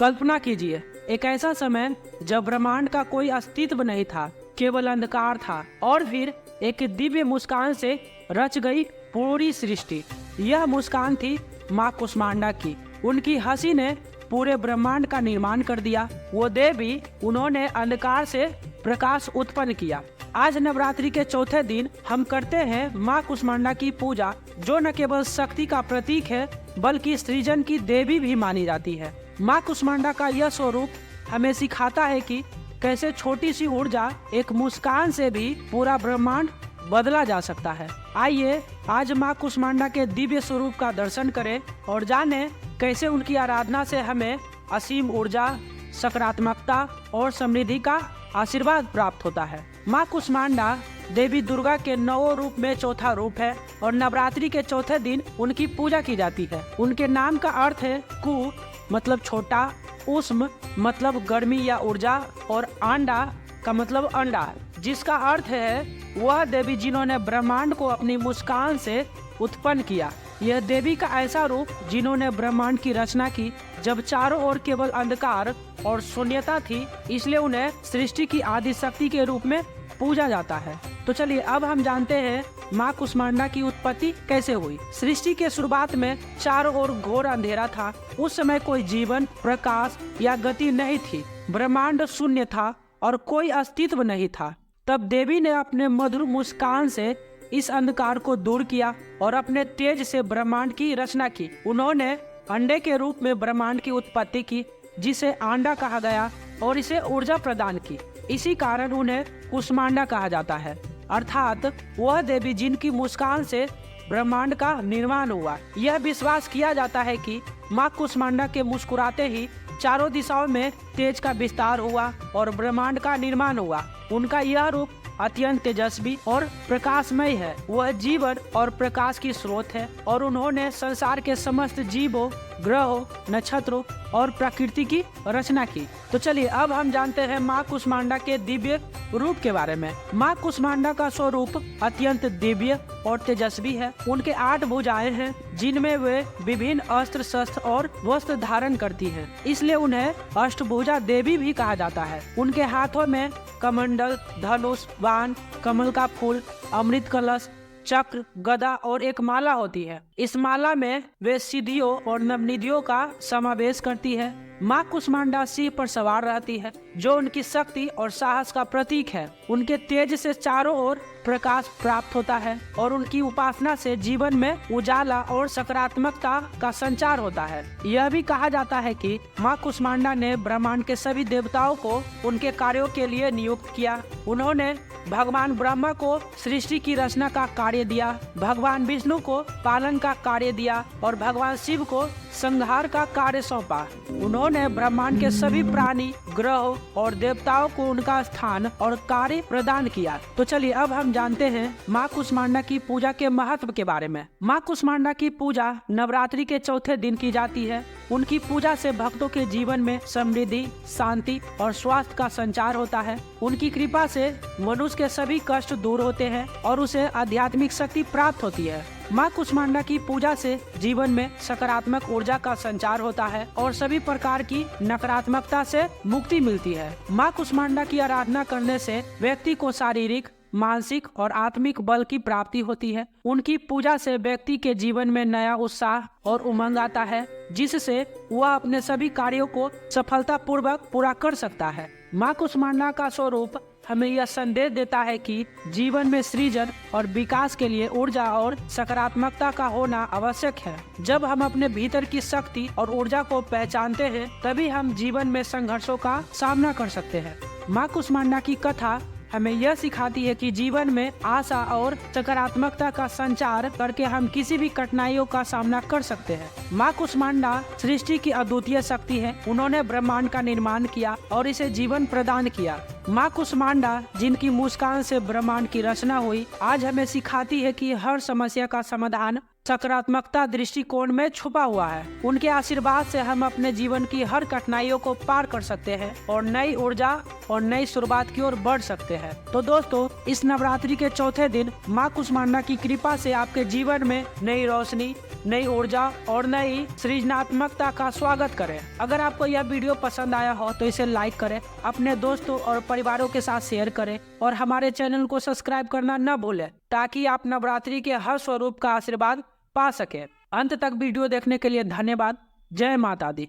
कल्पना कीजिए, एक ऐसा समय जब ब्रह्मांड का कोई अस्तित्व नहीं था, केवल अंधकार था, और फिर एक दिव्य मुस्कान से रच गई पूरी सृष्टि। यह मुस्कान थी माँ कुष्मांडा की। उनकी हंसी ने पूरे ब्रह्मांड का निर्माण कर दिया। वो देवी, उन्होंने अंधकार से प्रकाश उत्पन्न किया। आज नवरात्रि के चौथे दिन हम करते हैं माँ कुष्मांडा की पूजा, जो न केवल शक्ति का प्रतीक है बल्कि सृजन की देवी भी मानी जाती है। माँ कुष्मांडा का यह स्वरूप हमें सिखाता है कि कैसे छोटी सी ऊर्जा, एक मुस्कान से भी पूरा ब्रह्मांड बदला जा सकता है। आइए आज माँ कुष्मांडा के दिव्य स्वरूप का दर्शन करें और जानें कैसे उनकी आराधना से हमें असीम ऊर्जा, सकारात्मकता और समृद्धि का आशीर्वाद प्राप्त होता है। माँ कुष्मांडा देवी दुर्गा के 9 रूप में चौथा रूप है और नवरात्रि के चौथे दिन उनकी पूजा की जाती है। उनके नाम का अर्थ है कु मतलब छोटा, उष्म मतलब गर्मी या ऊर्जा, और आंडा का मतलब अंडा, जिसका अर्थ है वह देवी जिन्होंने ब्रह्मांड को अपनी मुस्कान से उत्पन्न किया। यह देवी का ऐसा रूप जिन्होंने ब्रह्मांड की रचना की जब चारों ओर केवल अंधकार और शून्यता थी, इसलिए उन्हें सृष्टि की आदि शक्ति के रूप में पूजा जाता है। तो चलिए अब हम जानते हैं माँ कुष्मांडा की उत्पत्ति कैसे हुई। सृष्टि के शुरुआत में चारों ओर घोर अंधेरा था। उस समय कोई जीवन, प्रकाश या गति नहीं थी। ब्रह्मांड शून्य था और कोई अस्तित्व नहीं था। तब देवी ने अपने मधुर मुस्कान से इस अंधकार को दूर किया और अपने तेज से ब्रह्मांड की रचना की। उन्होंने अंडे के रूप में ब्रह्मांड की उत्पत्ति की, जिसे आंडा कहा गया, और इसे ऊर्जा प्रदान की। इसी कारण उन्हें कुष्मांडा कहा जाता है, अर्थात वह देवी जिनकी मुस्कान से ब्रह्मांड का निर्माण हुआ। यह विश्वास किया जाता है कि माँ कुष्मांडा के मुस्कुराते ही चारों दिशाओं में तेज का विस्तार हुआ और ब्रह्मांड का निर्माण हुआ। उनका यह रूप अत्यंत तेजस्वी और प्रकाशमय है। वह जीवन और प्रकाश की स्रोत है और उन्होंने संसार के समस्त जीवों, ग्रहों, नक्षत्रों और प्रकृति की रचना की। तो चलिए अब हम जानते हैं माँ कुष्मांडा के दिव्य रूप के बारे में। माँ कुष्मांडा का स्वरूप अत्यंत दिव्य और तेजस्वी है। उनके 8 भुजाएं हैं, जिनमें वे विभिन्न अस्त्र शस्त्र और वस्त्र धारण करती हैं। इसलिए उन्हें अष्टभुजा देवी भी कहा जाता है। उनके हाथों में कमंडल, धनुष, बाण, कमल का फूल, अमृत कलश, चक्र, गदा और एक माला होती है। इस माला में वे सिद्धियों और नवनिधियों का समावेश करती है। माँ कुष्मांडा सिंह पर सवार रहती है, जो उनकी शक्ति और साहस का प्रतीक है। उनके तेज से चारों ओर प्रकाश प्राप्त होता है और उनकी उपासना से जीवन में उजाला और सकारात्मकता का संचार होता है। यह भी कहा जाता है कि माँ कुष्मांडा ने ब्रह्मांड के सभी देवताओं को उनके कार्यों के लिए नियुक्त किया। उन्होंने भगवान ब्रह्मा को सृष्टि की रचना का कार्य दिया, भगवान विष्णु को पालन का कार्य दिया और भगवान शिव को संहार का कार्य सौंपा। उन्होंने ब्रह्मांड के सभी प्राणी, ग्रहों और देवताओं को उनका स्थान और कार्य प्रदान किया। तो चलिए अब हम जानते हैं माँ कुष्मांडा की पूजा के महत्व के बारे में। माँ कुष्मांडा की पूजा नवरात्रि के चौथे दिन की जाती है। उनकी पूजा से भक्तों के जीवन में समृद्धि, शांति और स्वास्थ्य का संचार होता है। उनकी कृपा से मनुष्य के सभी कष्ट दूर होते हैं और उसे आध्यात्मिक शक्ति प्राप्त होती है। माँ कुष्मांडा की पूजा से जीवन में सकारात्मक ऊर्जा का संचार होता है और सभी प्रकार की नकारात्मकता से मुक्ति मिलती है। माँ कुष्मांडा की आराधना करने से व्यक्ति को शारीरिक, मानसिक और आत्मिक बल की प्राप्ति होती है। उनकी पूजा से व्यक्ति के जीवन में नया उत्साह और उमंग आता है, जिससे वह अपने सभी कार्यों को सफलतापूर्वक पूरा कर सकता है। माँ कुष्मांडा का स्वरूप हमें यह संदेश देता है कि जीवन में सृजन और विकास के लिए ऊर्जा और सकारात्मकता का होना आवश्यक है। जब हम अपने भीतर की शक्ति और ऊर्जा को पहचानते हैं, तभी हम जीवन में संघर्षों का सामना कर सकते हैं। माँ कुष्मांडा की कथा हमें यह सिखाती है कि जीवन में आशा और सकारात्मकता का संचार करके हम किसी भी कठिनाइयों का सामना कर सकते हैं। माँ कुष्मांडा सृष्टि की अद्वितीय शक्ति है। उन्होंने ब्रह्मांड का निर्माण किया और इसे जीवन प्रदान किया। माँ कुष्मांडा, जिनकी मुस्कान से ब्रह्मांड की रचना हुई, आज हमें सिखाती है कि हर समस्या का समाधान सकारात्मकता दृष्टिकोण में छुपा हुआ है। उनके आशीर्वाद से हम अपने जीवन की हर कठिनाइयों को पार कर सकते हैं और नई ऊर्जा और नई शुरुआत की ओर बढ़ सकते हैं। तो दोस्तों, इस नवरात्रि के चौथे दिन माँ कुष्मांडा की कृपा से आपके जीवन में नई रोशनी, नई ऊर्जा और नई सृजनात्मकता का स्वागत करें। अगर आपको यह वीडियो पसंद आया हो तो इसे लाइक करें, अपने दोस्तों और परिवारों के साथ शेयर करें और हमारे चैनल को सब्सक्राइब करना न भूलें, ताकि आप नवरात्रि के हर स्वरूप का आशीर्वाद पा सके। अंत तक वीडियो देखने के लिए धन्यवाद। जय माता दी।